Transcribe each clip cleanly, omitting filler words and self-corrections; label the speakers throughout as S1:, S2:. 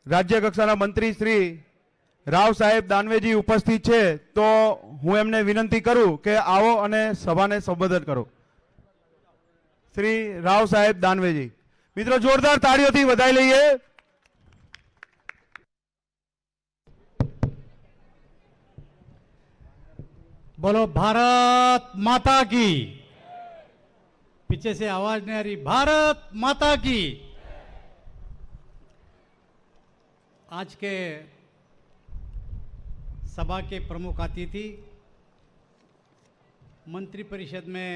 S1: રાજ્ય કક્ષાના મંત્રી શ્રી રાવ સાહેબ દાનવેજી ઉપસ્થિત છે, તો હું એમને વિનંતી કરું કે આવો અને સભાને સંબોધન કરો. શ્રી રાવ સાહેબ દાનવેજી. મિત્રો જોરદાર તાળીઓથી વધાઈ લઈએ.
S2: बोलो भारत माता की। पीछे से आवाज नहीं आ रही। भारत माता की। आज के सभा के प्रमुख अतिथि, मंत्री परिषद में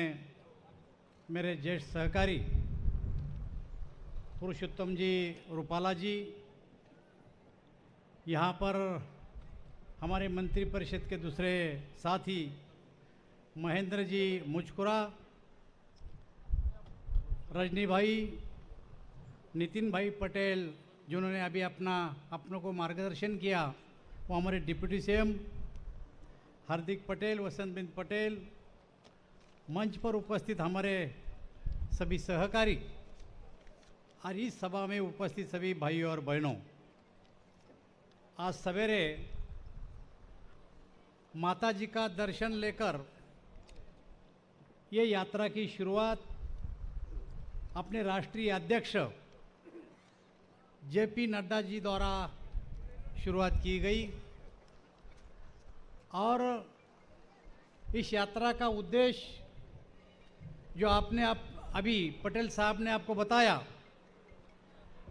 S2: मेरे ज्येष्ठ सहकारी पुरुषोत्तम जी रूपाला जी, यहाँ पर हमारे मंत्री परिषद के दूसरे साथी महेंद्र जी मुचकुरा, रजनी भाई, नितिन भाई पटेल, जिन्होंने अभी अपनों को मार्गदर्शन किया, वो हमारे डिप्टी सीएम हार्दिक पटेल, वसंत बिन पटेल, मंच पर उपस्थित हमारे सभी सहकारी और इस सभा में उपस्थित सभी भाइयों और बहनों, आज सवेरे माता जी का दर्शन लेकर ये यात्रा की शुरुआत अपने राष्ट्रीय अध्यक्ष जेपी नड्डा जी द्वारा शुरुआत की गई और इस यात्रा का उद्देश्य जो अभी पटेल साहब ने आपको बताया,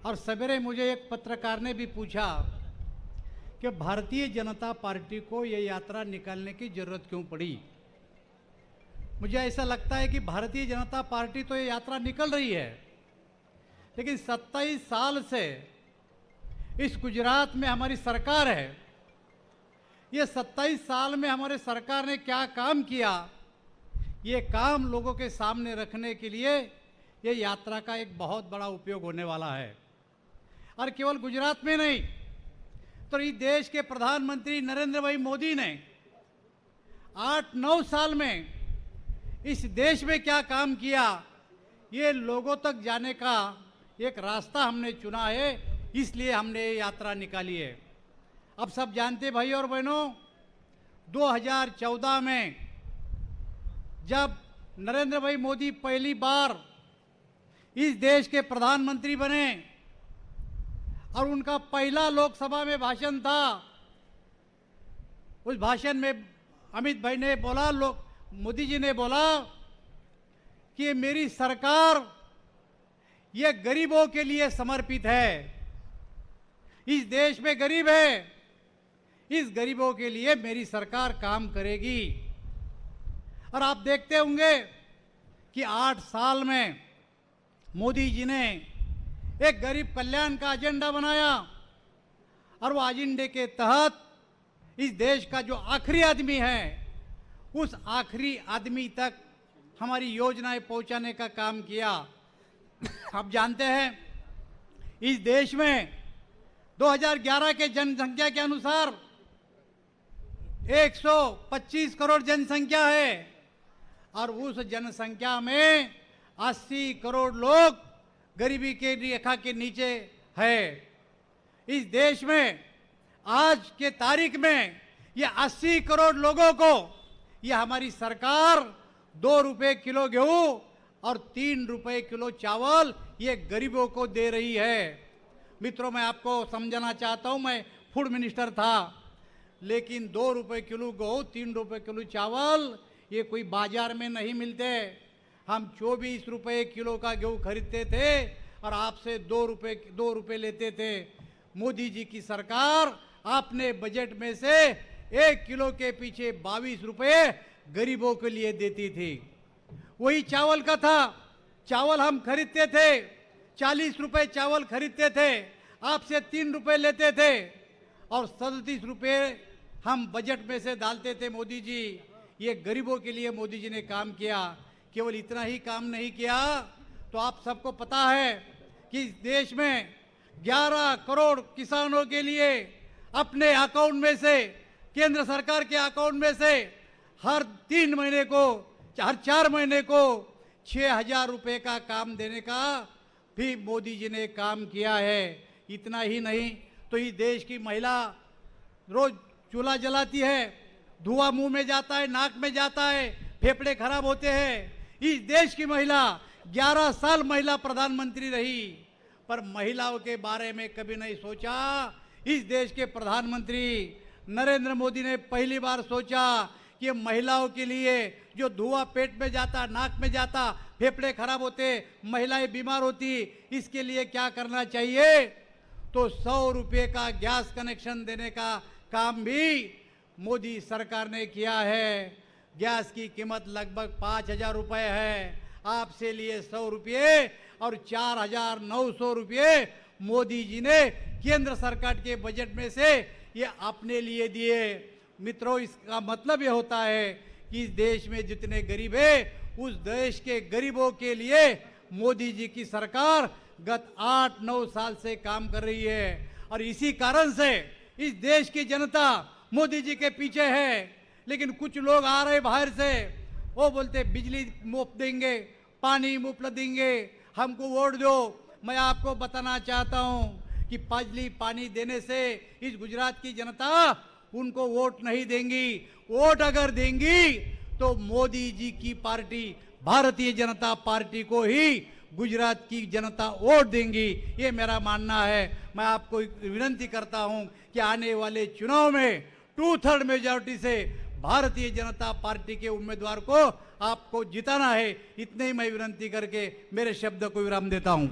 S2: और सवेरे मुझे एक पत्रकार ने भी पूछा कि भारतीय जनता पार्टी को ये यात्रा निकालने की जरूरत क्यों पड़ी। मुझे ऐसा लगता है कि भारतीय जनता पार्टी तो ये यात्रा निकल रही है, लेकिन 27 साल से इस गुजरात में हमारी सरकार है। ये 27 साल में हमारे सरकार ने क्या काम किया, ये काम लोगों के सामने रखने के लिए ये यात्रा का एक बहुत बड़ा उपयोग होने वाला है। और केवल गुजरात में नहीं, तो इस देश के प्रधानमंत्री नरेंद्र भाई मोदी ने 8-9 साल में इस देश में क्या काम किया, ये लोगों तक जाने का एक रास्ता हमने चुना है, इसलिए हमने ये यात्रा निकाली है। अब सब जानते भाई और बहनों, 2014 में जब नरेंद्र भाई मोदी पहली बार इस देश के प्रधानमंत्री बने और उनका पहला लोकसभा में भाषण था, उस भाषण में अमित भाई ने बोला, मोदी जी ने बोला कि ये मेरी सरकार ये गरीबों के लिए समर्पित है। इस देश में गरीब है, इस गरीबों के लिए मेरी सरकार काम करेगी। और आप देखते होंगे कि 8 साल में मोदी जी ने एक गरीब कल्याण का एजेंडा बनाया और वो एजेंडे के तहत इस देश का जो आखिरी आदमी है, उस आखिरी आदमी तक हमारी योजनाएं पहुंचाने का काम किया। आप जानते हैं इस देश में 2011 के जनसंख्या के अनुसार 125 करोड़ जनसंख्या है और उस जनसंख्या में 80 करोड़ लोग गरीबी के रेखा के नीचे है। इस देश में आज के तारीख में ये 80 करोड़ लोगों को ये हमारी सरकार 2 रुपए किलो गेहूं और 3 रुपए किलो चावल ये गरीबों को दे रही है। मित्रों, मैं आपको समझाना चाहता हूं, मैं फूड मिनिस्टर था, लेकिन 2 रुपए किलो गेहूं, 3 रुपए किलो चावल ये कोई बाजार में नहीं मिलते। हम 24 रुपए किलो का गेहूं खरीदते थे और आपसे 2 रुपए लेते थे। मोदी जी की सरकार अपने बजट में से 1 किलो के पीछे 22 रुपए गरीबों के लिए देती थी। वही चावल का था, चावल हम खरीदते थे, 40 रुपए चावल खरीदते थे, आपसे 3 रुपए लेते थे और 37 रुपए हम बजट में से डालते थे। मोदी जी, ये गरीबों के लिए मोदी जी ने काम किया। केवल इतना ही काम नहीं किया, तो आप सबको पता है कि इस देश में 11 करोड़ किसानों के लिए अपने अकाउंट में से, केंद्र सरकार के अकाउंट में से हर 3 महीने को, हर 4 महीने को 6,000 रुपए का काम देने का भी मोदी जी ने काम किया है। इतना ही नहीं, तो इस देश की महिला रोज चूल्हा जलाती है, धुआं मुंह में जाता है, नाक में जाता है, फेफड़े खराब होते हैं। इस देश की महिला 11 साल महिला प्रधानमंत्री रही, पर महिलाओं के बारे में कभी नहीं सोचा। इस देश के प्रधानमंत्री नरेंद्र मोदी ने पहली बार सोचा कि महिलाओं के लिए जो धुआं पेट में जाता, नाक में जाता, फेफड़े खराब होते, महिलाएं बीमार होती, इसके लिए क्या करना चाहिए। तो 100 रुपये का गैस कनेक्शन देने का काम भी मोदी सरकार ने किया है। गैस की कीमत लगभग 5,000 रुपये है, आपसे लिए 100 रुपये और 4,900 रुपये मोदी जी ने केंद्र सरकार के बजट में से ये अपने लिए दिए। मित्रों, इसका मतलब ये होता है कि इस देश में जितने गरीब है, उस देश के गरीबों के लिए मोदी जी की सरकार गत 8-9 साल से काम कर रही है। और इसी कारण से इस देश की जनता मोदी जी के पीछे है। लेकिन कुछ लोग आ रहे बाहर से, वो बोलते बिजली मुफ्त देंगे, पानी मुफ्त देंगे, हमको वोट दो। मैं आपको बताना चाहता हूं कि बिजली पानी देने से इस गुजरात की जनता उनको वोट नहीं देंगी। वोट अगर देंगी तो मोदी जी की पार्टी भारतीय जनता पार्टी को ही गुजरात की जनता वोट देंगी, ये मेरा मानना है। मैं आपको विनती करता हूं कि आने वाले चुनाव में 2/3 मेजॉरिटी से भारतीय जनता पार्टी के उम्मीदवार को आपको जिताना है। इतने ही मैं विनती करके मेरे शब्द को विराम देता हूं।